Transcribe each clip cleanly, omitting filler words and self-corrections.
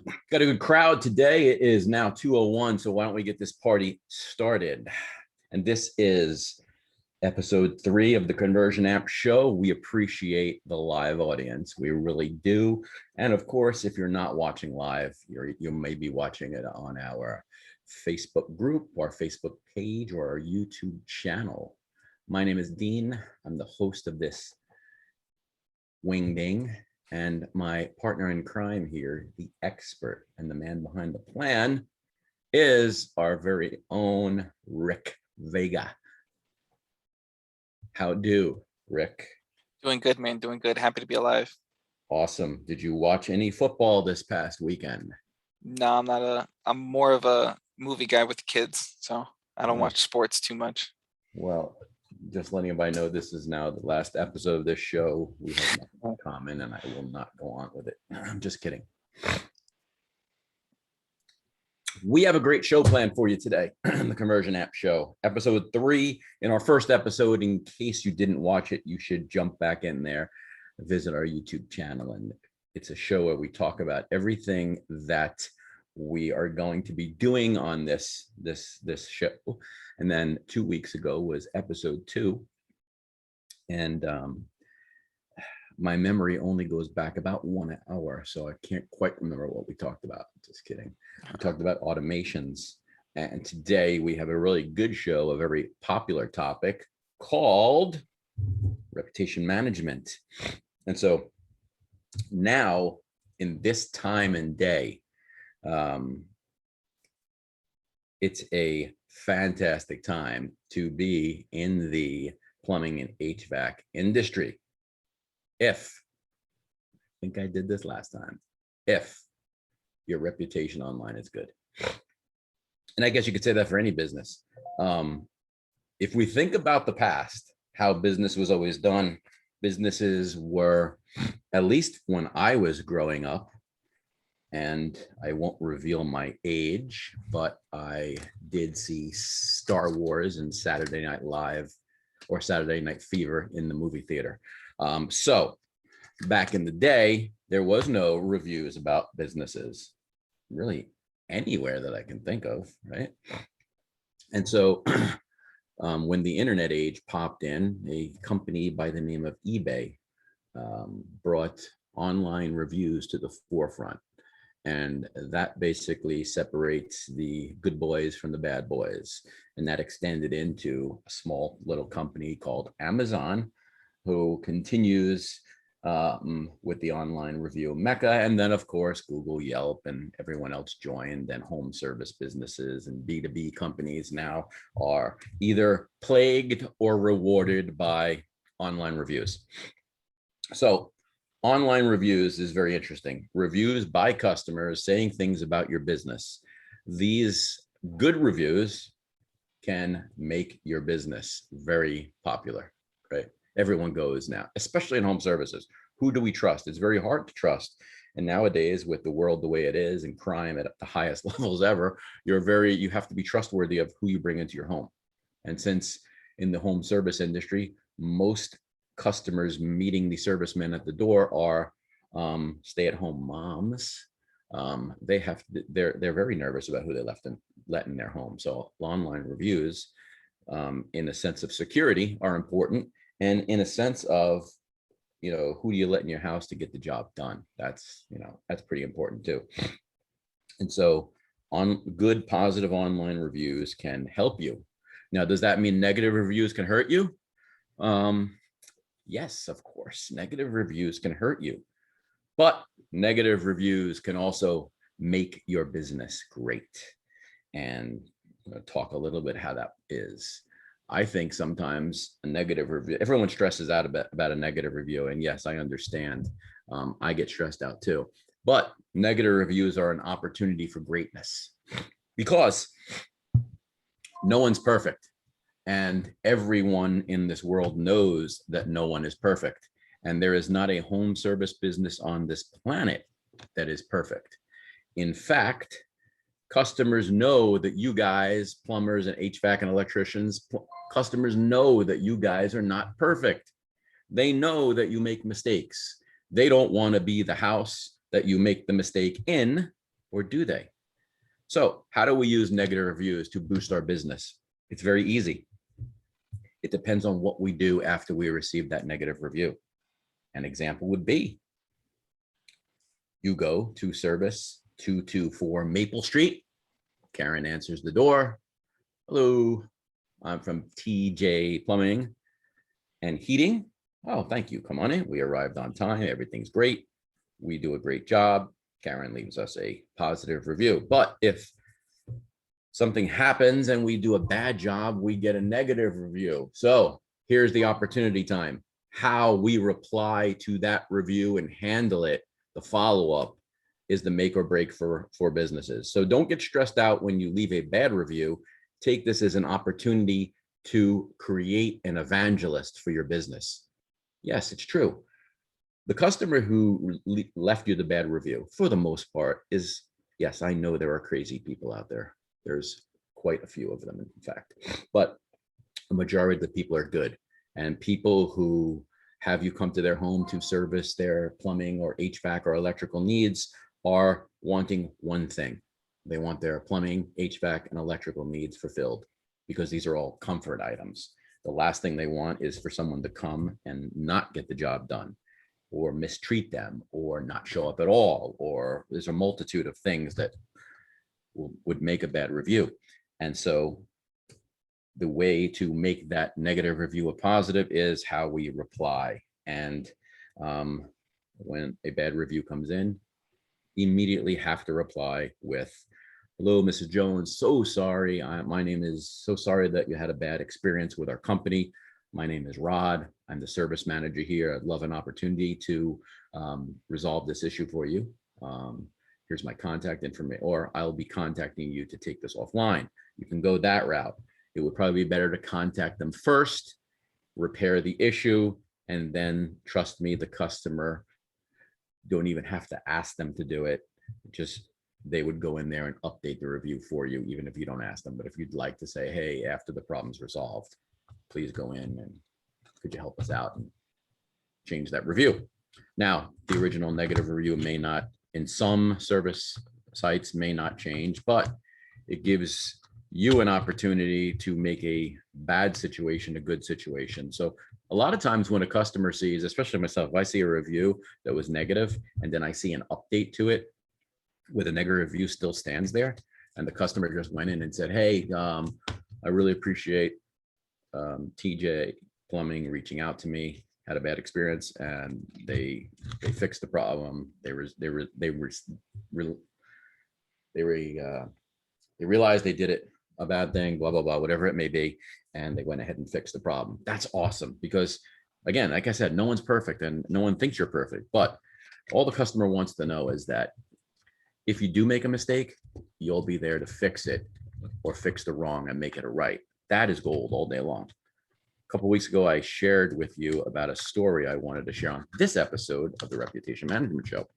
Got a good crowd today. It is now 2:01, so why don't we get this party started? And this is episode 3 of the ConversionAMP show. We appreciate the live audience. We really do. And of course, if you're not watching live, you may be watching it on our Facebook group, our Facebook page, or our YouTube channel. My name is Dean. I'm the host of this wingding. And my partner in crime here, the expert and the man behind the plan, is our very own Rick Vega. How do, Rick? Doing good, man. Doing good. Happy to be alive. Awesome. Did you watch any football this past weekend? No, I'm more of a movie guy with kids, so I don't watch sports too much. Well, just letting everybody know, this is now the last episode of this show. We have nothing in common, and I will not go on with it. I'm just kidding. We have a great show planned for you today, the ConversionAMP show, episode 3. In our first episode, in case you didn't watch it, you should jump back in there, visit our YouTube channel, and it's a show where we talk about everything that we are going to be doing on this show. And then 2 weeks ago was episode 2. And my memory only goes back about 1 hour, so I can't quite remember what we talked about. Just kidding. We talked about automations. And today we have a really good show, a very popular topic called reputation management. And so now in this time and day, it's a fantastic time to be in the plumbing and HVAC industry. If, I think I did this last time, if your reputation online is good. And I guess you could say that for any business. If we think about the past, how business was always done, businesses were, at least when I was growing up, and I won't reveal my age, but I did see Star Wars and Saturday Night Live or Saturday Night Fever in the movie theater. So back in the day, there was no reviews about businesses really anywhere that I can think of, right? And so when the internet age popped in, a company by the name of eBay brought online reviews to the forefront. And that basically separates the good boys from the bad boys. And that extended into a small little company called Amazon, who continues with the online review mecca. And then, of course, Google, Yelp, and everyone else joined. And home service businesses and B2B companies now are either plagued or rewarded by online reviews. So online reviews is very interesting. Reviews by customers saying things about your business. These good reviews can make your business very popular, right? Everyone goes now, especially in home services. Who do we trust? It's very hard to trust. And nowadays, with the world the way it is and crime at the highest levels ever, you have to be trustworthy of who you bring into your home. And since in the home service industry, most customers meeting the servicemen at the door are stay-at-home moms. They're very nervous about who they let in their home. So online reviews, in a sense of security, are important, and in a sense of, who do you let in your house to get the job done? That's pretty important too. And so good positive online reviews can help you. Now, does that mean negative reviews can hurt you? Yes, of course, negative reviews can hurt you, but negative reviews can also make your business great. And I'm going to talk a little bit how that is. I think sometimes a negative review, everyone stresses out about a negative review. And yes, I understand. I get stressed out too. But negative reviews are an opportunity for greatness because no one's perfect. And everyone in this world knows that no one is perfect. And there is not a home service business on this planet that is perfect. In fact, customers know that you guys, plumbers and HVAC and electricians, customers know that you guys are not perfect. They know that you make mistakes. They don't want to be the house that you make the mistake in. or do they? So how do we use negative reviews to boost our business? It's very easy. It depends on what we do after we receive that negative review. An example would be you go to service 224 Maple Street. Karen answers the door. Hello, I'm from TJ Plumbing and Heating. Oh, thank you. Come on in. We arrived on time. Everything's great. We do a great job. Karen leaves us a positive review. But if something happens and we do a bad job, we get a negative review. So here's the opportunity time. How we reply to that review and handle it, the follow-up, is the make or break for businesses. So don't get stressed out when you leave a bad review. Take this as an opportunity to create an evangelist for your business. Yes, it's true. The customer who left you the bad review, for the most part, is, yes, I know there are crazy people out there. There's quite a few of them, in fact, but the majority of the people are good. And people who have you come to their home to service their plumbing or HVAC or electrical needs are wanting one thing. They want their plumbing, HVAC, and electrical needs fulfilled, because these are all comfort items. The last thing they want is for someone to come and not get the job done, or mistreat them, or not show up at all, or there's a multitude of things that would make a bad review. And so the way to make that negative review a positive is how we reply. And when a bad review comes in, immediately have to reply with, hello, Mrs. Jones, so sorry. My name is so sorry that you had a bad experience with our company. My name is Rod. I'm the service manager here. I'd love an opportunity to resolve this issue for you. Here's my contact information, or I'll be contacting you to take this offline. You can go that route. It would probably be better to contact them first, repair the issue, and then, trust me, the customer, don't even have to ask them to do it. Just, they would go in there and update the review for you, even if you don't ask them. But if you'd like to say, hey, after the problem's resolved, please go in and could you help us out and change that review. Now, the original negative review may not, in some service sites, may not change, but it gives you an opportunity to make a bad situation a good situation. So a lot of times when a customer sees, especially myself, if I see a review that was negative and then I see an update to it with a negative review still stands there, and the customer just went in and said, hey, I really appreciate TJ Plumbing reaching out to me, had a bad experience, and they fixed the problem. They realized they did it a bad thing, blah, blah, blah, whatever it may be. And they went ahead and fixed the problem. That's awesome, because again, like I said, no one's perfect and no one thinks you're perfect, but all the customer wants to know is that if you do make a mistake, you'll be there to fix it or fix the wrong and make it a right. That is gold all day long. A couple of weeks ago, I shared with you about a story I wanted to share on this episode of the Reputation Management Show.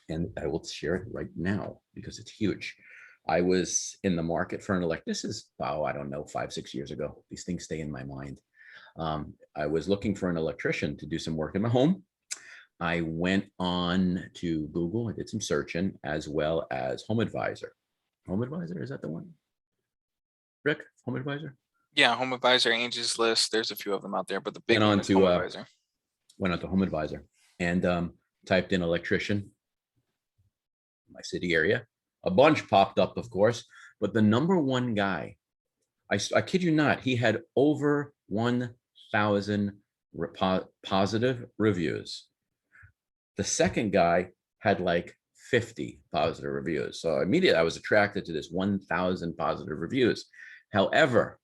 And I will share it right now because it's huge. I was in the market for an this is, oh, I don't know, 5-6 years ago. These things stay in my mind. I was looking for an electrician to do some work in my home. I went on to Google. I did some searching, as well as Home Advisor. Home Advisor, is that the one? Rick, Home Advisor? Yeah, Home Advisor, Angie's List. There's a few of them out there, but the big one is Home Advisor. Went on to Home Advisor and typed in electrician, my city area. A bunch popped up, of course, but the number one guy, I kid you not, he had over 1,000 positive reviews. The second guy had like 50 positive reviews. So immediately I was attracted to this 1,000 positive reviews. However,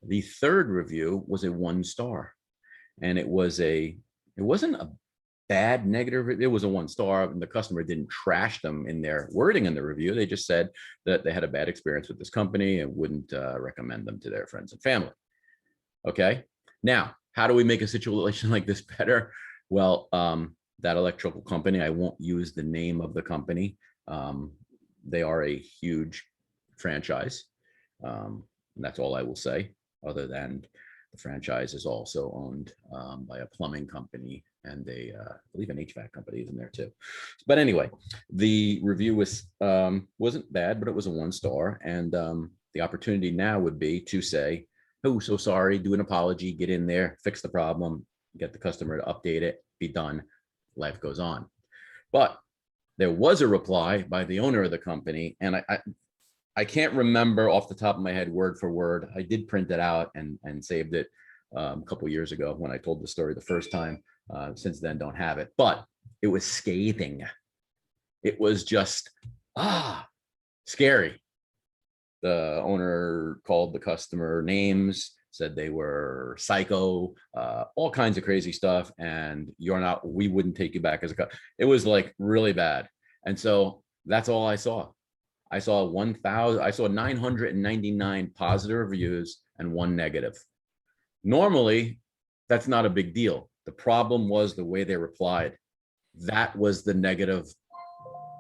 the third review was a 1-star, and it wasn't a bad negative. It was a 1-star, and the customer didn't trash them in their wording in the review. They just said that they had a bad experience with this company and wouldn't recommend them to their friends and family. Okay. Now, how do we make a situation like this better? Well, that electrical company, I won't use the name of the company. They are a huge franchise. And that's all I will say, other than the franchise is also owned by a plumbing company and I believe an HVAC company is in there too. But anyway, the review wasn't bad, but it was a 1-star. And the opportunity now would be to say, oh, so sorry, do an apology, get in there, fix the problem, get the customer to update it, be done, life goes on. But there was a reply by the owner of the company, and I can't remember off the top of my head word for word. I did print it out and saved it a couple years ago when I told the story the first time. Since then, don't have it, but it was scathing. It was just scary. The owner called the customer names, said they were psycho, all kinds of crazy stuff, and we wouldn't take you back as a customer. It was like really bad. And so that's all I saw. I saw 999 positive reviews and 1 negative. Normally, that's not a big deal. The problem was the way they replied. That was the negative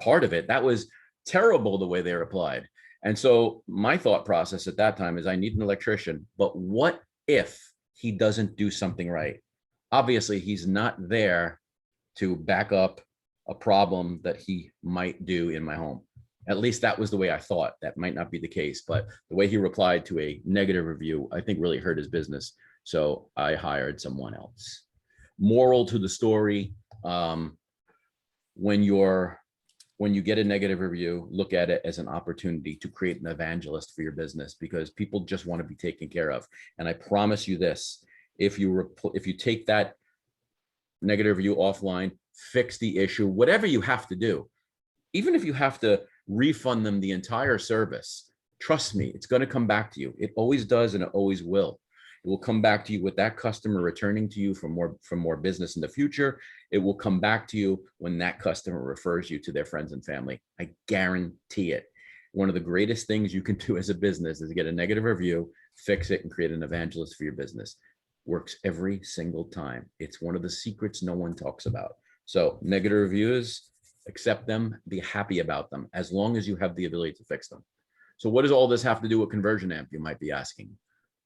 part of it. That was terrible the way they replied. And so my thought process at that time is I need an electrician, but what if he doesn't do something right? Obviously, he's not there to back up a problem that he might do in my home. At least that was the way I thought. That might not be the case, but the way he replied to a negative review, I think really hurt his business. So I hired someone else. Moral to the story, when you get a negative review, look at it as an opportunity to create an evangelist for your business, because people just want to be taken care of. And I promise you this, if you take that negative review offline, fix the issue, whatever you have to do, even if you have to refund them the entire service, trust me, it's going to come back to you. It always does, and it always will. It will come back to you with that customer returning to you for more business in the future. It will come back to you when that customer refers you to their friends and family. I guarantee it. One of the greatest things you can do as a business is get a negative review, fix it, and create an evangelist for your business. Works every single time. It's one of the secrets no one talks about. So negative reviews, accept them, be happy about them, as long as you have the ability to fix them. So what does all this have to do with ConversionAMP, you might be asking?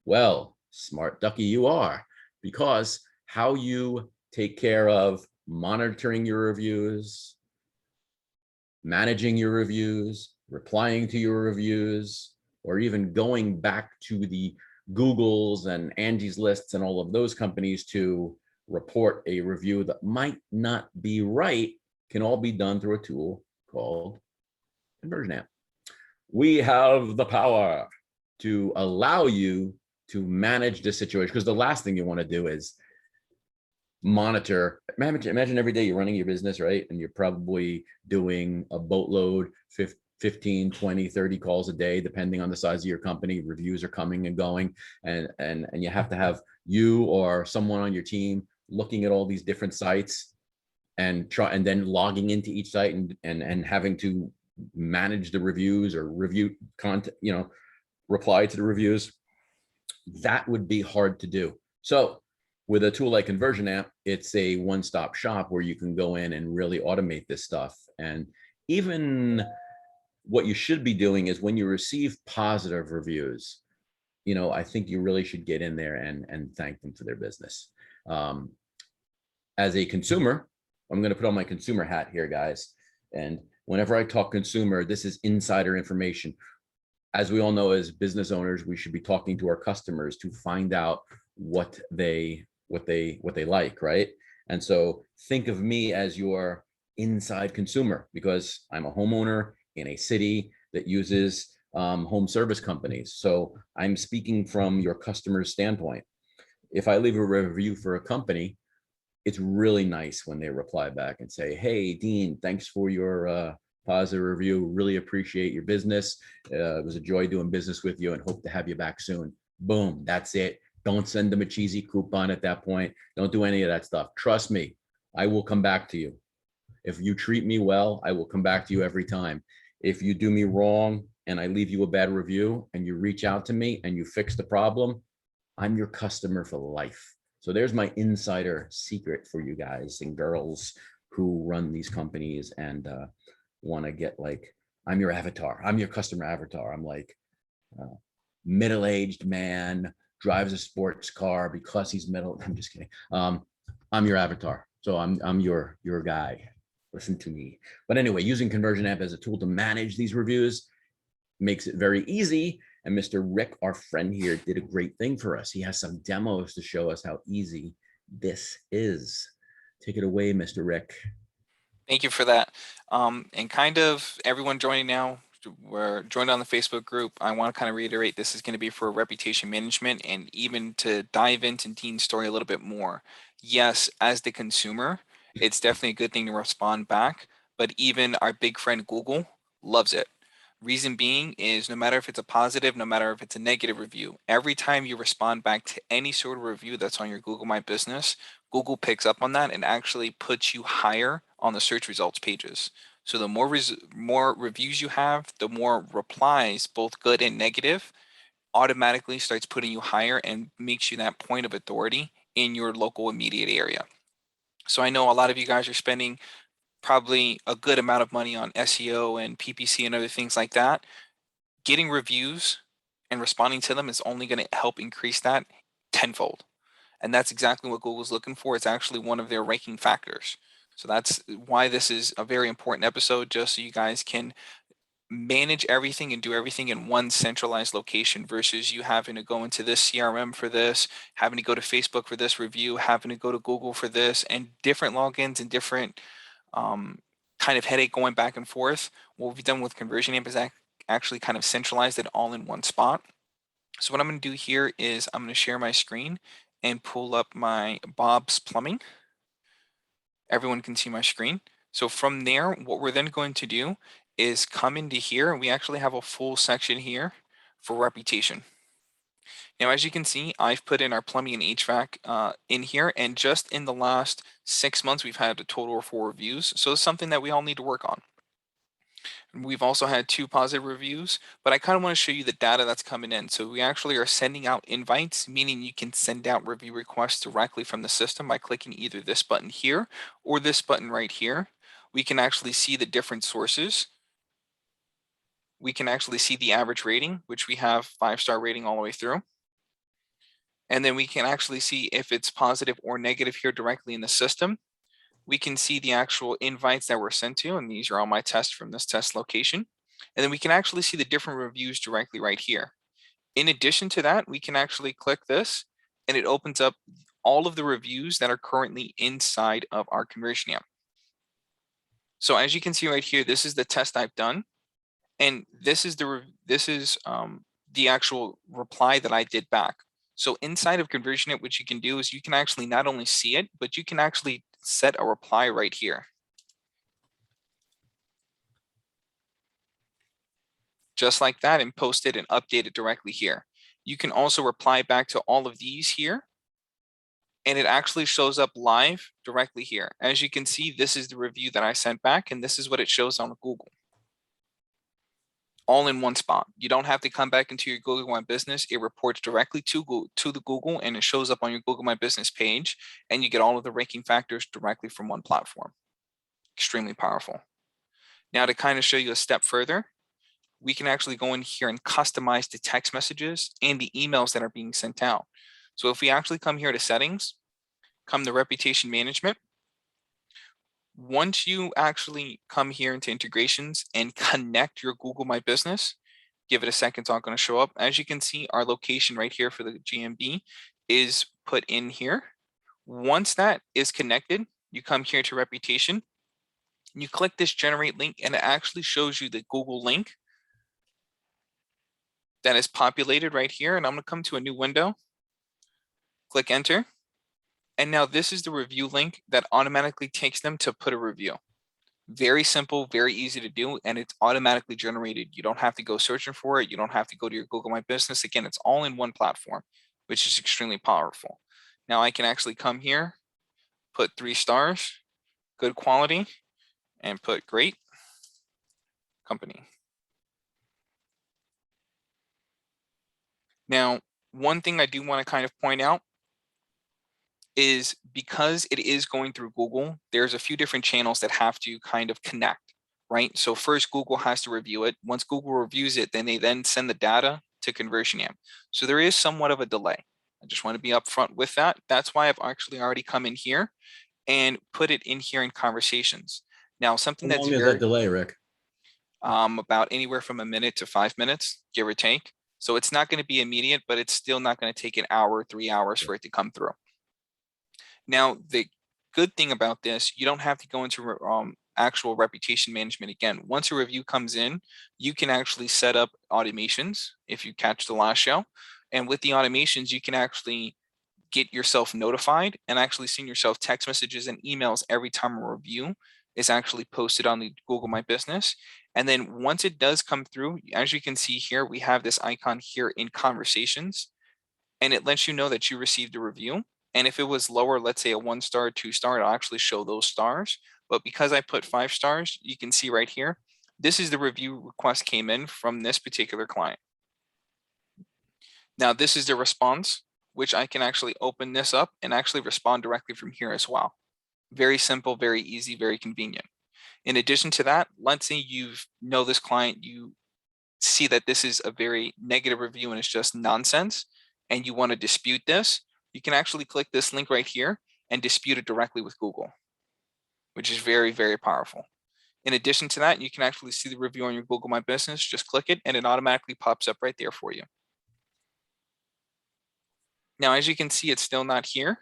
Well, smart ducky you are, because how you take care of monitoring your reviews, managing your reviews, replying to your reviews, or even going back to the Googles and Angie's Lists and all of those companies to report a review that might not be right, can all be done through a tool called ConversionAMP. We have the power to allow you to manage this situation, because the last thing you want to do is monitor. Imagine every day you're running your business, right? And you're probably doing a boatload, 15, 20, 30 calls a day, depending on the size of your company. Reviews are coming and going, and you have to have you or someone on your team looking at all these different sites and then logging into each site and having to manage the reviews or review content, reply to the reviews. That would be hard to do. So with a tool like ConversionAMP, it's a one-stop shop where you can go in and really automate this stuff. And even what you should be doing is when you receive positive reviews, I think you really should get in there and thank them for their business. As a consumer, I'm going to put on my consumer hat here, guys. And whenever I talk consumer, this is insider information. As we all know, as business owners, we should be talking to our customers to find out what they like, right? And so think of me as your inside consumer, because I'm a homeowner in a city that uses home service companies. So I'm speaking from your customer's standpoint. If I leave a review for a company, it's really nice when they reply back and say, hey, Dean, thanks for your positive review. Really appreciate your business. It was a joy doing business with you and hope to have you back soon. Boom, that's it. Don't send them a cheesy coupon at that point. Don't do any of that stuff. Trust me, I will come back to you. If you treat me well, I will come back to you every time. If you do me wrong and I leave you a bad review and you reach out to me and you fix the problem, I'm your customer for life. So there's my insider secret for you guys and girls who run these companies and want to get like, I'm your avatar. I'm your customer avatar. I'm like middle-aged man, drives a sports car because he's middle. I'm just kidding. I'm your avatar. So I'm your guy. Listen to me. But anyway, using ConversionAMP as a tool to manage these reviews makes it very easy. And Mr. Rick, our friend here, did a great thing for us. He has some demos to show us how easy this is. Take it away, Mr. Rick. Thank you for that. And kind of everyone joining now, we're joined on the Facebook group. I want to kind of reiterate, this is going to be for reputation management and even to dive into Dean's story a little bit more. Yes, as the consumer, it's definitely a good thing to respond back, but even our big friend Google loves it. Reason being is no matter if it's a positive, no matter if it's a negative review, every time you respond back to any sort of review that's on your Google My Business, Google picks up on that and actually puts you higher on the search results pages. So the more reviews you have, the more replies, both good and negative, automatically starts putting you higher and makes you that point of authority in your local immediate area. So I know a lot of you guys are spending probably a good amount of money on SEO and PPC and other things like that. Getting reviews and responding to them is only going to help increase that tenfold. And that's exactly what Google's looking for. It's actually one of their ranking factors. So that's why this is a very important episode, just so you guys can manage everything and do everything in one centralized location versus you having to go into this CRM for this, having to go to Facebook for this review, having to go to Google for this, and different logins and different kind of headache going back and forth. What we've done with ConversionAMP is actually kind of centralized it all in one spot. So what I'm going to do here is I'm going to share my screen and pull up my Bob's Plumbing. Everyone can see my screen. So from there, what we're then going to do is come into here. We actually have a full section here for reputation. Now, as you can see, I've put in our plumbing and HVAC in here, and just in the last 6 months, we've had a total of 4 reviews. So it's something that we all need to work on. We've also had 2 positive reviews, but I kind of want to show you the data that's coming in. So we actually are sending out invites, meaning you can send out review requests directly from the system by clicking either this button here or this button right here. We can actually see the different sources. We can actually see the average rating, which we have 5-star rating all the way through. And then we can actually see if it's positive or negative here directly in the system. We can see the actual invites that were sent to, and these are all my tests from this test location. And then we can actually see the different reviews directly right here. In addition to that, we can actually click this and it opens up all of the reviews that are currently inside of our ConversionAMP. So as you can see right here, this is the test I've done. And this is the actual reply that I did back. So inside of ConversionAMP, what you can do is you can actually not only see it, but you can actually set a reply right here. Just like that, and post it and update it directly here. You can also reply back to all of these here, and it actually shows up live directly here. As you can see, this is the review that I sent back, and this is what it shows on Google. All in one spot. You don't have to come back into your Google My Business. It reports directly to the Google, and it shows up on your Google My Business page, and you get all of the ranking factors directly from one platform. Extremely powerful. Now, to kind of show you a step further, we can actually go in here and customize the text messages and the emails that are being sent out. So if we actually come here to settings, come to reputation management, once you actually come here into integrations and connect your Google My Business, give it a second, it's all going to show up. As you can see, our location right here for the GMB is put in here. Once that is connected, you come here to reputation, and you click this generate link, and it actually shows you the Google link that is populated right here. And I'm going to come to a new window, click enter. And now this is the review link that automatically takes them to put a review. Very simple, very easy to do, and it's automatically generated. You don't have to go searching for it. You don't have to go to your Google My Business. Again, it's all in one platform, which is extremely powerful. Now I can actually come here, put 3 stars, good quality, and put great company. Now, one thing I do want to kind of point out is because it is going through Google, there's a few different channels that have to kind of connect, right? So first Google has to review it. Once Google reviews it, then they then send the data to ConversionAMP. So there is somewhat of a delay. I just want to be upfront with that. That's why I've actually already come in here and put it in here in conversations. Now, something How that's long is that very delay, Rick? about anywhere from a minute to 5 minutes, give or take. So it's not going to be immediate, but it's still not going to take an hour, 3 hours for it to come through. Now, the good thing about this, you don't have to go into actual reputation management again. Once a review comes in, you can actually set up automations if you catch the last show. And with the automations, you can actually get yourself notified and actually send yourself text messages and emails every time a review is actually posted on the Google My Business. And then once it does come through, as you can see here, we have this icon here in conversations, and it lets you know that you received a review. And if it was lower, let's say a 1-star, 2-star, it'll actually show those stars. But because I put 5 stars, you can see right here, this is the review request came in from this particular client. Now, this is the response, which I can actually open this up and actually respond directly from here as well. Very simple, very easy, very convenient. In addition to that, let's say you know this client, you see that this is a very negative review and it's just nonsense, and you want to dispute this, you can actually click this link right here and dispute it directly with Google, which is very, very powerful. In addition to that, you can actually see the review on your Google My Business. Just click it and it automatically pops up right there for you. Now, as you can see, it's still not here.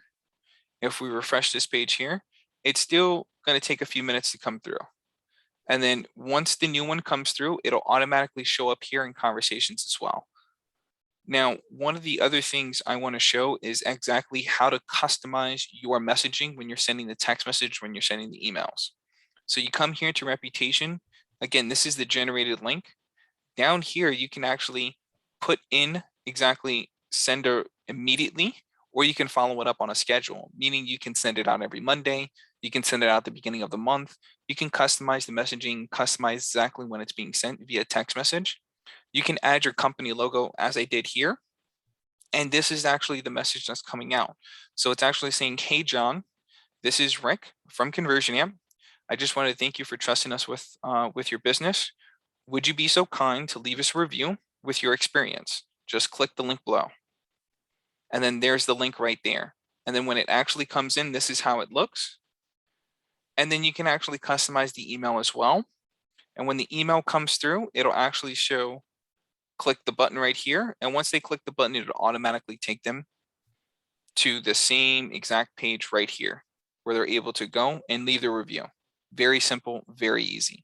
If we refresh this page here, it's still going to take a few minutes to come through. And then once the new one comes through, it'll automatically show up here in conversations as well. Now, one of the other things I want to show is exactly how to customize your messaging when you're sending the text message, when you're sending the emails. So you come here to reputation. Again, this is the generated link. Down here, you can actually put in exactly sender immediately, or you can follow it up on a schedule, meaning you can send it out every Monday. You can send it out at the beginning of the month. You can customize the messaging, customize exactly when it's being sent via text message. You can add your company logo as I did here. And this is actually the message that's coming out. So it's actually saying, hey, John, this is Rick from ConversionAMP. I just want to thank you for trusting us with your business. Would you be so kind to leave us a review with your experience? Just click the link below. And then there's the link right there. And then when it actually comes in, this is how it looks. And then you can actually customize the email as well. And when the email comes through, it'll actually show, click the button right here. And once they click the button, it'll automatically take them to the same exact page right here, where they're able to go and leave their review. Very simple, very easy.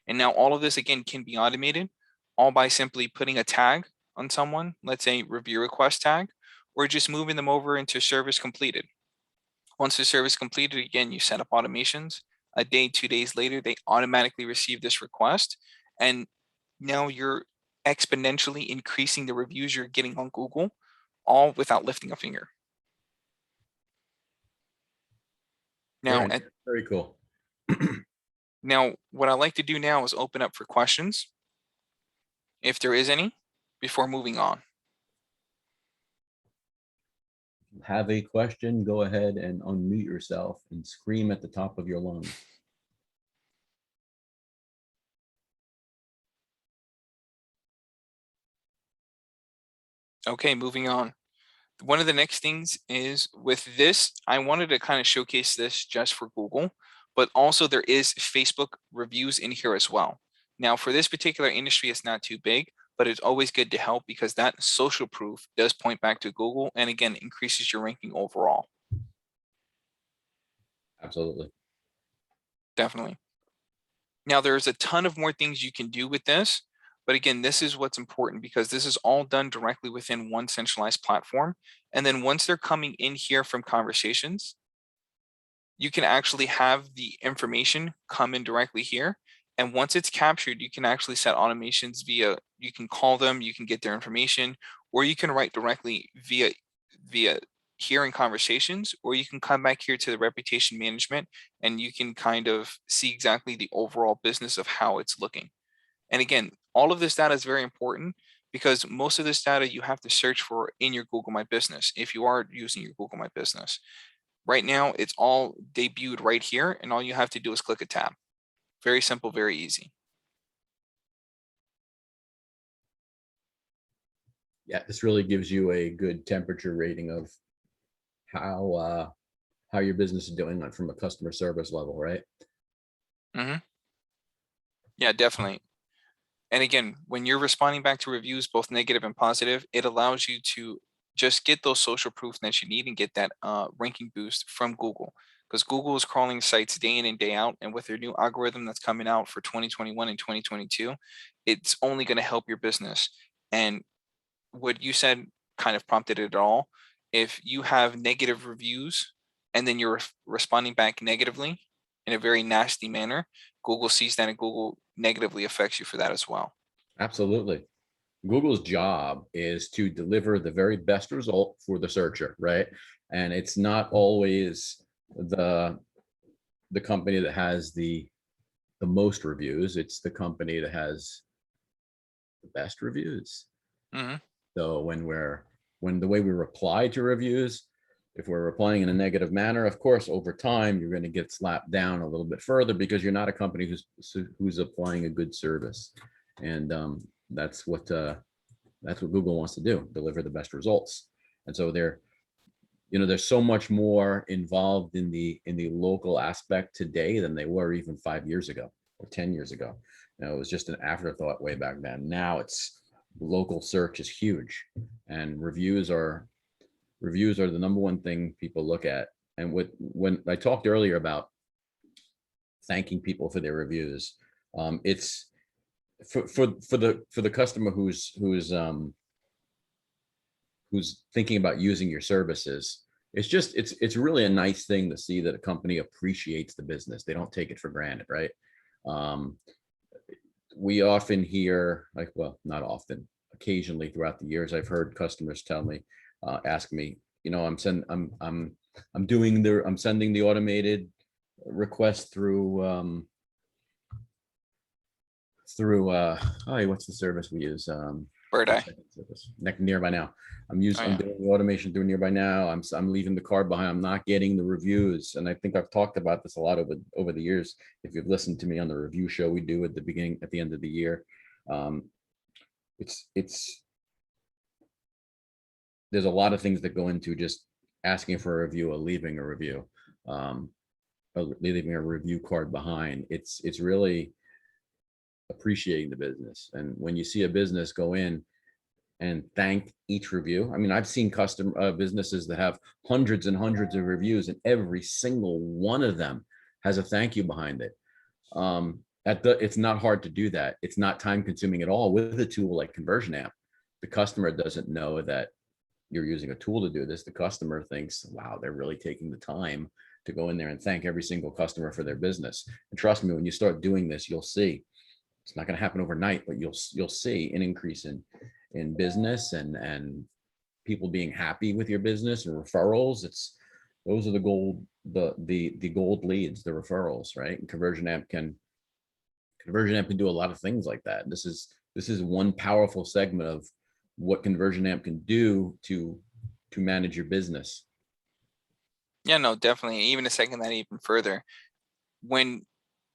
And now all of this, again, can be automated all by simply putting a tag on someone, let's say review request tag, or just moving them over into service completed. Once the service completed, again, you set up automations. A day, 2 days later, they automatically receive this request. And now you're exponentially increasing the reviews you're getting on Google, all without lifting a finger. Now, Very cool. now, what I like to do now is open up for questions, if there is any, before moving on. Have a question, go ahead and unmute yourself and scream at the top of your lungs. Okay, moving on. One of the next things is with this, I wanted to kind of showcase this just for Google, but also there is Facebook reviews in here as well. Now, for this particular industry, it's not too big, but it's always good to help because that social proof does point back to Google and again, increases your ranking overall. Absolutely. Definitely. Now, there's a ton of more things you can do with this. But again, this is what's important because this is all done directly within one centralized platform. And then once they're coming in here from conversations, you can actually have the information come in directly here. And once it's captured, you can actually set automations via, you can call them, you can get their information, or you can write directly via here in conversations, or you can come back here to the reputation management and you can kind of see exactly the overall business of how it's looking. And again, all of this data is very important because most of this data you have to search for in your Google My Business if you are using your Google My Business. Right now, it's all debuted right here, and all you have to do is click a tab. Very simple, very easy. Yeah, this really gives you a good temperature rating of how how your business is doing, like from a customer service level, right? Yeah, definitely. And again, when you're responding back to reviews, both negative and positive, it allows you to just get those social proof that you need and get that ranking boost from Google. Because Google is crawling sites day in and day out. And with their new algorithm that's coming out for 2021 and 2022, it's only going to help your business. And what you said kind of prompted it all. If you have negative reviews and then you're responding back negatively in a very nasty manner, Google sees that and Google negatively affects you for that as well. Absolutely. Google's job is to deliver the very best result for the searcher, right? And it's not always the company that has the most reviews. It's the company that has the best reviews. Hmm. So when the way we reply to reviews, if we're replying in a negative manner, of course, over time, you're going to get slapped down a little bit further because you're not a company who's applying a good service. And that's what Google wants to do, deliver the best results. And so there's so much more involved in the local aspect today than they were even 5 years ago or 10 years ago. It was just an afterthought way back then. Now it's local search is huge, and reviews are the number one thing people look at. And when I talked earlier about thanking people for their reviews, it's for the customer who's thinking about using your services. It's really a nice thing to see that a company appreciates the business. They don't take it for granted, right? We often hear, like, well, not often, occasionally throughout the years, I've heard customers tell me, ask me, I'm sending the automated request through what's the service we use? Bird eye. Nearby Now. I'm Oh, I'm yeah. doing the automation through Nearby Now. I'm leaving the card behind. I'm not getting the reviews, and I think I've talked about this a lot over the years. If you've listened to me on the review show we do at the end of the year, it's there's a lot of things that go into just asking for a review or leaving a review, or leaving a review card behind. It's really appreciating the business. And when you see a business go in and thank each review, I mean, I've seen businesses that have hundreds and hundreds of reviews, and every single one of them has a thank you behind it. It's not hard to do that. It's not time consuming at all with a tool like ConversionAMP. The customer doesn't know that you're using a tool to do this. The customer thinks, wow, they're really taking the time to go in there and thank every single customer for their business. And trust me, when you start doing this, you'll see it's not going to happen overnight, but you'll see an increase in business and people being happy with your business and referrals. Those are the gold leads, the referrals, right? And ConversionAMP can do a lot of things like that. This is one powerful segment of what ConversionAMP can do to manage your business. Yeah, no, definitely. Even to second that even further, when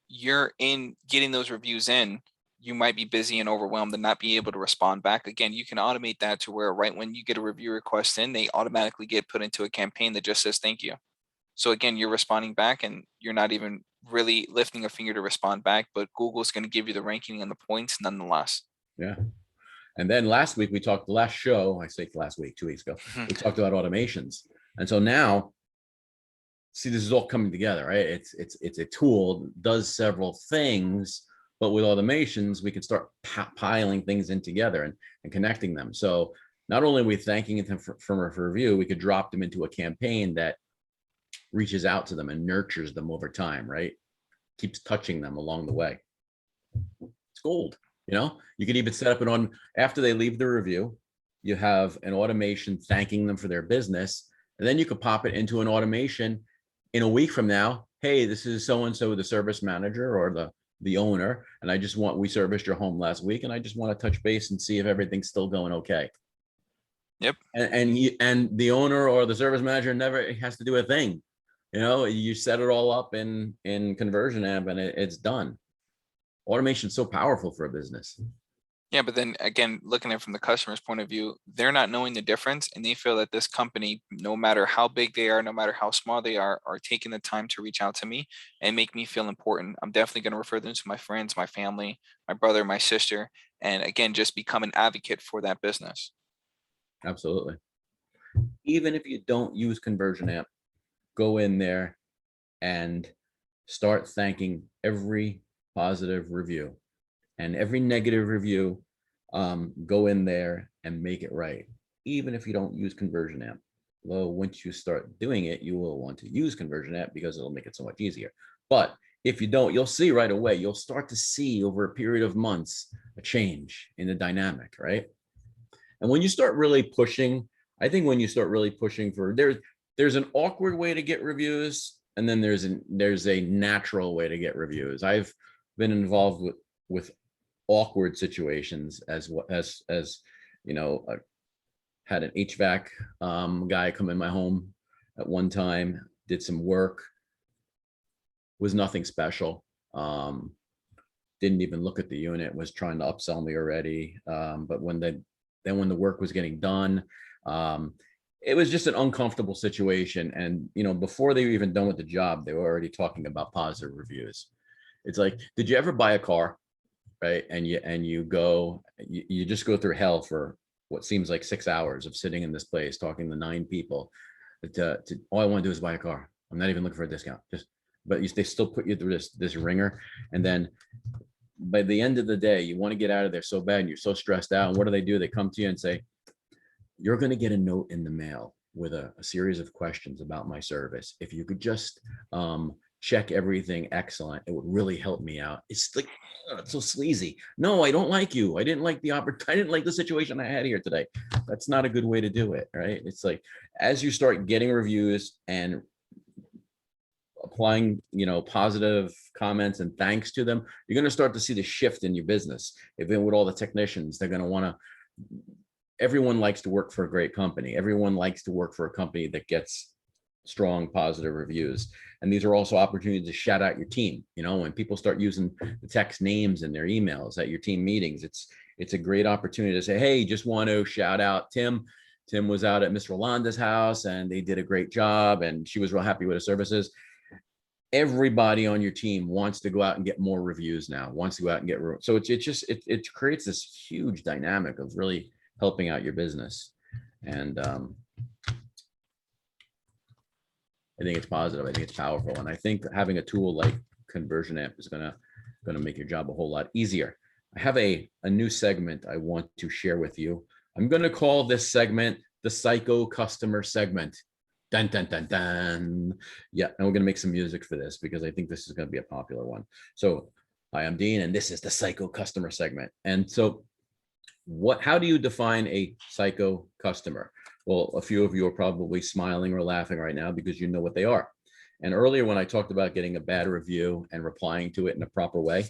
you're in getting those reviews in, you might be busy and overwhelmed and not be able to respond back. Again, you can automate that to where right when you get a review request in, they automatically get put into a campaign that just says thank you. So again, you're responding back and you're not even really lifting a finger to respond back, but Google's going to give you the ranking and the points nonetheless. Yeah. And then last week last show, I say last week, 2 weeks ago, we talked about automations. And so now, see, this is all coming together, right? It's a tool, does several things, but with automations, we can start piling things in together and connecting them. So not only are we thanking them from a review, we could drop them into a campaign that reaches out to them and nurtures them over time, right? Keeps touching them along the way. It's gold. You can even set up after they leave the review, you have an automation thanking them for their business, and then you could pop it into an automation in a week from now. Hey, this is so-and-so, the service manager or the owner, and we serviced your home last week, and I just want to touch base and see if everything's still going okay. Yep. And the owner or the service manager never has to do a thing. You set it all up in ConversionAMP and it's done. Automation is so powerful for a business. Yeah, but then again, looking at it from the customer's point of view, they're not knowing the difference, and they feel that this company, no matter how big they are, no matter how small they are taking the time to reach out to me and make me feel important. I'm definitely going to refer them to my friends, my family, my brother, my sister, and again, just become an advocate for that business. Absolutely. Even if you don't use ConversionAMP, go in there and start thanking every positive review and every negative review. Go in there and make it right, even if you don't use ConversionAMP. Well, once you start doing it, you will want to use ConversionAMP because it'll make it so much easier. But if you don't, you'll see right away, you'll start to see over a period of months a change in the dynamic, right? And when you start really pushing, I think when you start really pushing for, there's an awkward way to get reviews, and then there's a natural way to get reviews. I've been involved with awkward situations as you know, I had an HVAC guy come in my home at one time, did some work, was nothing special. Didn't even look at the unit, was trying to upsell me already. But when the work was getting done, it was just an uncomfortable situation. And, you know, before they were even done with the job, they were already talking about positive reviews. It's like, did you ever buy a car, right? And you just go through hell for what seems like 6 hours of sitting in this place, talking to 9 people. All I want to do is buy a car. I'm not even looking for a discount. But they still put you through this ringer. And then by the end of the day, you want to get out of there so bad and you're so stressed out. And what do? They come to you and say, you're going to get a note in the mail with a series of questions about my service. If you could just check everything excellent, it would really help me out. It's like, oh, it's so sleazy. No, I don't like you. I didn't like the situation I had here today. That's not a good way to do it, right? It's like, as you start getting reviews and applying, you know, positive comments and thanks to them, you're going to start to see the shift in your business. Even with all the technicians, they're going to want to, everyone likes to work for a great company. Everyone likes to work for a company that gets strong positive reviews. And these are also opportunities to shout out your team. You know, when people start using the text names in their emails at your team meetings, it's a great opportunity to say, hey, just want to shout out Tim. Tim was out at Miss Rolanda's house and they did a great job and she was real happy with her services. Everybody on your team wants to go out and get more reviews now, wants to go out and get, so it creates this huge dynamic of really helping out your business. And I think it's positive. I think it's powerful. And I think having a tool like ConversionAMP is gonna make your job a whole lot easier. I have a new segment I want to share with you. I'm gonna call this segment the Psycho Customer segment. Dun, dun, dun, dun. Yeah, and we're gonna make some music for this because I think this is gonna be a popular one. So hi, I'm Dean, and this is the Psycho Customer segment. And so how do you define a psycho customer? Well, a few of you are probably smiling or laughing right now because you know what they are. And earlier when I talked about getting a bad review and replying to it in a proper way,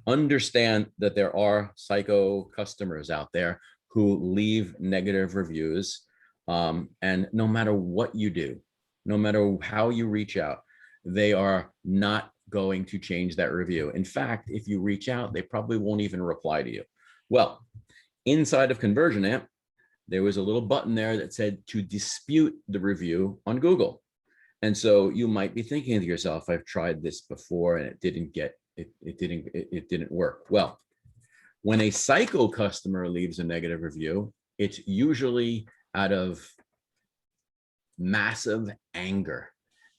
understand that there are psycho customers out there who leave negative reviews. And no matter what you do, no matter how you reach out, they are not going to change that review. In fact, if you reach out, they probably won't even reply to you. Well, inside of ConversionAMP, there was a little button there that said to dispute the review on Google. And so you might be thinking to yourself, I've tried this before and it didn't work. Well, when a psycho customer leaves a negative review, it's usually out of massive anger.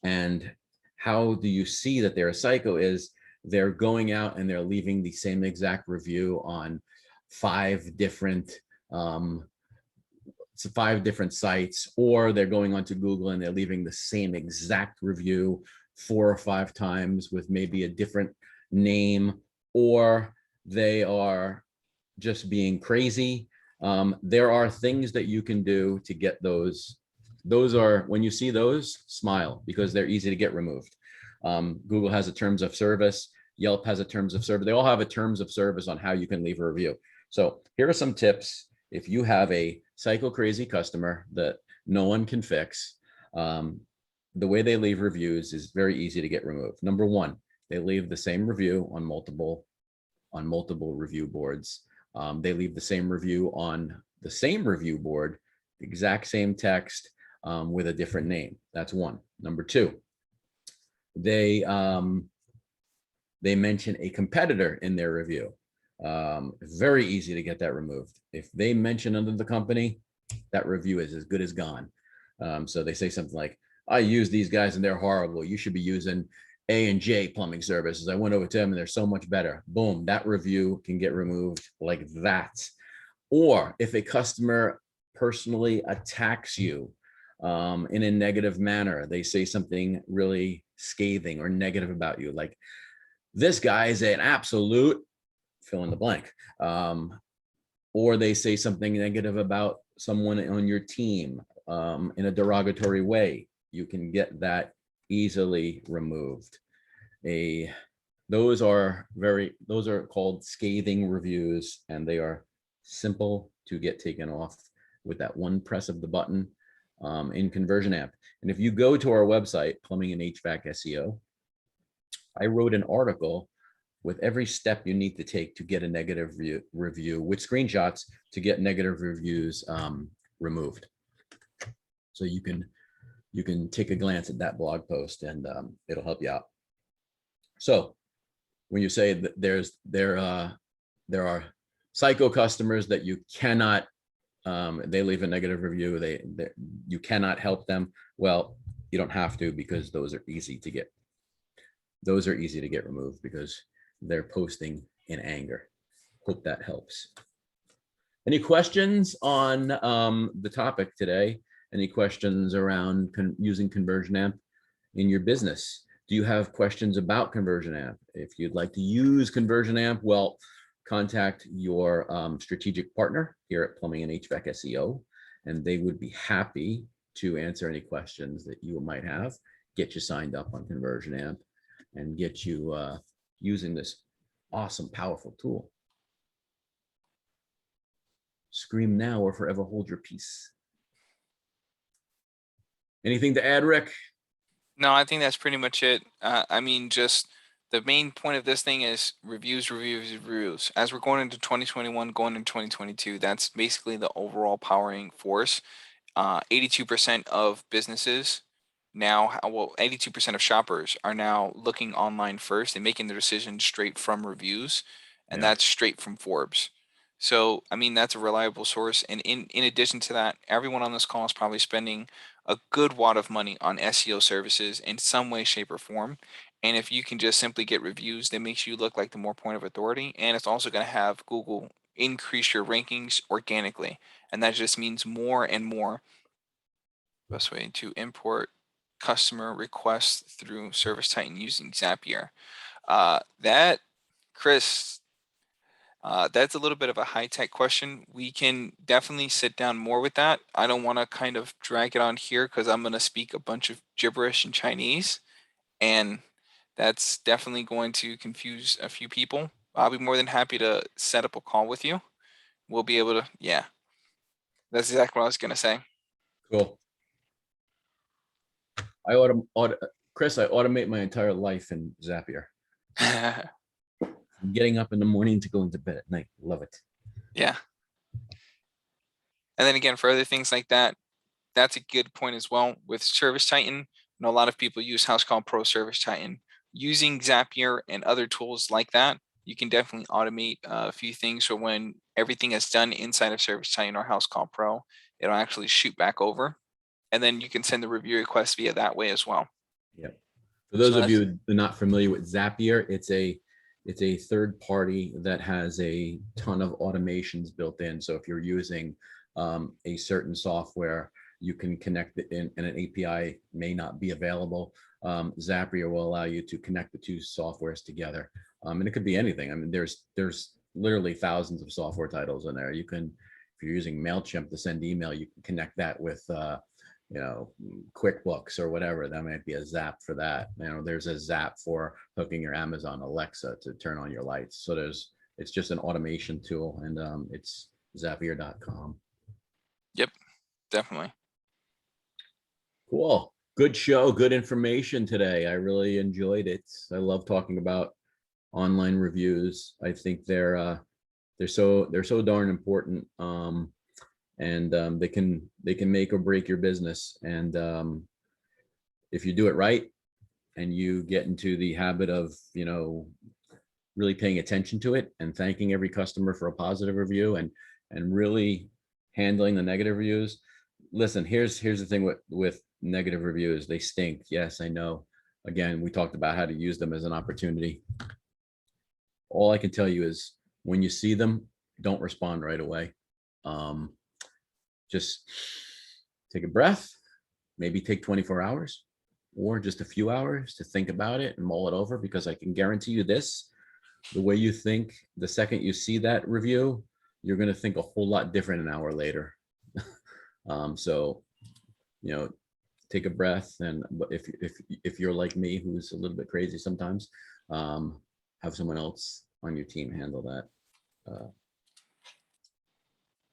And how do you see that they're a psycho is they're going out and they're leaving the same exact review on 5 different sites, or they're going onto Google and they're leaving the same exact review 4 or 5 times with maybe a different name, or they are just being crazy. There are things that you can do to get those. Those are, when you see those, smile, because they're easy to get removed. Google has a terms of service. Yelp has a terms of service. They all have a terms of service on how you can leave a review. So here are some tips. If you have a psycho crazy customer that no one can fix, the way they leave reviews is very easy to get removed. Number 1, they leave the same review on multiple on multiple review boards. They leave the same review on the same review board, the exact same text with a different name. That's one. Number two, they mention a competitor in their review. Very easy to get that removed. If they mention under the company, that review is as good as gone. So they say something like, I use these guys and they're horrible. You should be using A&J Plumbing Services. I went over to them and they're so much better. Boom, that review can get removed like that. Or if a customer personally attacks you in a negative manner, they say something really scathing or negative about you, like, this guy is an absolute fill in the blank. Or they say something negative about someone on your team in a derogatory way, you can get that easily removed. Those are called scathing reviews, and they are simple to get taken off with that one press of the button in ConversionAMP. And if you go to our website, Plumbing and HVAC SEO, I wrote an article with every step you need to take to get a negative review with screenshots to get negative reviews removed. So you can take a glance at that blog post and it'll help you out. So when you say that there are psycho customers that you cannot, they leave a negative review, you cannot help them. Well, you don't have to, because those are easy to get removed because they're posting in anger. Hope that helps. Any questions on the topic today? Any questions around using ConversionAMP in your business? Do you have questions about ConversionAMP? If you'd like to use ConversionAMP, well, contact your strategic partner here at Plumbing and HVAC SEO, and they would be happy to answer any questions that you might have, get you signed up on ConversionAMP, and get you using this awesome, powerful tool. Scream now or forever hold your peace. Anything to add, Rick? No, I think that's pretty much it. I mean, just the main point of this thing is reviews, reviews, reviews. As we're going into 2021, going into 2022, that's basically the overall powering force. 82% of businesses now, well, 82% of shoppers are now looking online first and making the decision straight from reviews, and Yeah. that's straight from Forbes. So, I mean, that's a reliable source. And in addition to that, everyone on this call is probably spending a good wad of money on SEO services in some way, shape, or form. And if you can just simply get reviews, that makes you look like the more point of authority. And it's also going to have Google increase your rankings organically. And that just means more and more. Best way to import customer requests through Service Titan using Zapier. Chris, that's a little bit of a high-tech question. We can definitely sit down more with that. I don't want to kind of drag it on here because I'm going to speak a bunch of gibberish in Chinese, and that's definitely going to confuse a few people. I'll be more than happy to set up a call with you. We'll be able to, yeah, that's exactly what I was going to say. Cool. Chris, I automate my entire life in Zapier. I'm getting up in the morning to go into bed at night. Love it. Yeah. And then again, for other things like that, that's a good point as well. With Service Titan, a lot of people use House Call Pro Service Titan. Using Zapier and other tools like that, you can definitely automate a few things. So when everything is done inside of Service Titan or House Call Pro, it'll actually shoot back over. And then you can send the review request via that way as well. Yep. For those of you who are not familiar with Zapier, it's a third party that has a ton of automations built in. So if you're using a certain software, you can connect it in, and an API may not be available. Zapier will allow you to connect the two softwares together. And it could be anything. I mean, there's literally thousands of software titles in there. You can, if you're using MailChimp to send email, you can connect that with QuickBooks or whatever. That might be a Zap for that. There's a Zap for hooking your Amazon Alexa to turn on your lights. So it's just an automation tool, and it's Zapier.com. Yep, definitely. Cool. Good show, good information today. I really enjoyed it. I love talking about online reviews. I think they're so darn important. And they can make or break your business. And if you do it right and you get into the habit of, you know, really paying attention to it and thanking every customer for a positive review and really handling the negative reviews. Listen, here's the thing with negative reviews. They stink. Yes, I know. Again, we talked about how to use them as an opportunity. All I can tell you is when you see them, don't respond right away. Just take a breath, maybe take 24 hours or just a few hours to think about it and mull it over, because I can guarantee you this, the way you think, the second you see that review, you're going to think a whole lot different an hour later. So, you know, take a breath. And if you're like me, who's a little bit crazy sometimes, have someone else on your team handle that.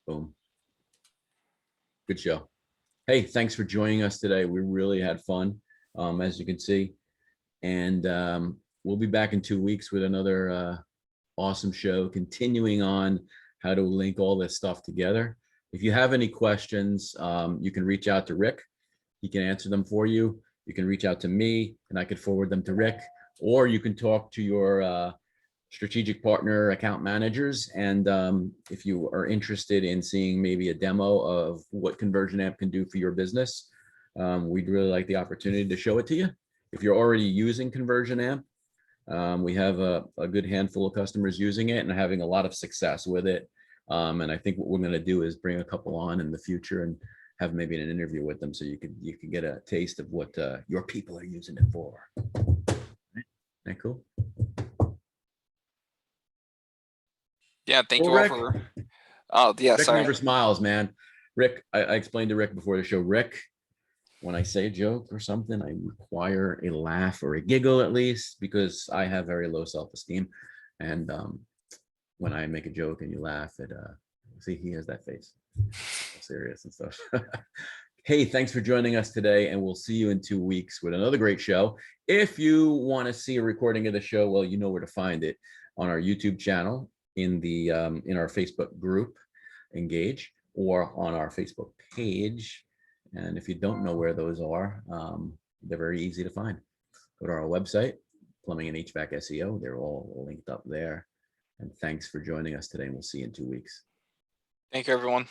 Boom. Good show. Hey, thanks for joining us today. We really had fun, as you can see. And we'll be back in 2 weeks with another awesome show, continuing on how to link all this stuff together. If you have any questions, you can reach out to Rick. He can answer them for you. You can reach out to me and I could forward them to Rick, or you can talk to your strategic partner account managers. And if you are interested in seeing maybe a demo of what ConversionAMP can do for your business, we'd really like the opportunity to show it to you. If you're already using ConversionAMP, we have a good handful of customers using it and having a lot of success with it. And I think what we're going to do is bring a couple on in the future and have maybe an interview with them, so you can get a taste of what your people are using it for. Isn't that cool? Yeah, thank Well, you all Rick, for. Oh yeah, Rick sorry. never smiles, man. Rick, I explained to Rick before the show, Rick, when I say a joke or something, I require a laugh or a giggle at least, because I have very low self-esteem. And when I make a joke and you laugh, it see, he has that face, serious and stuff. Hey, thanks for joining us today, and we'll see you in 2 weeks with another great show. If you want to see a recording of the show, well, you know where to find it on our YouTube channel, in the in our Facebook group, Engage, or on our Facebook page. And if you don't know where those are, they're very easy to find. Go to our website, Plumbing and HVAC SEO. They're all linked up there. And thanks for joining us today, and we'll see you in 2 weeks. Thank you, everyone.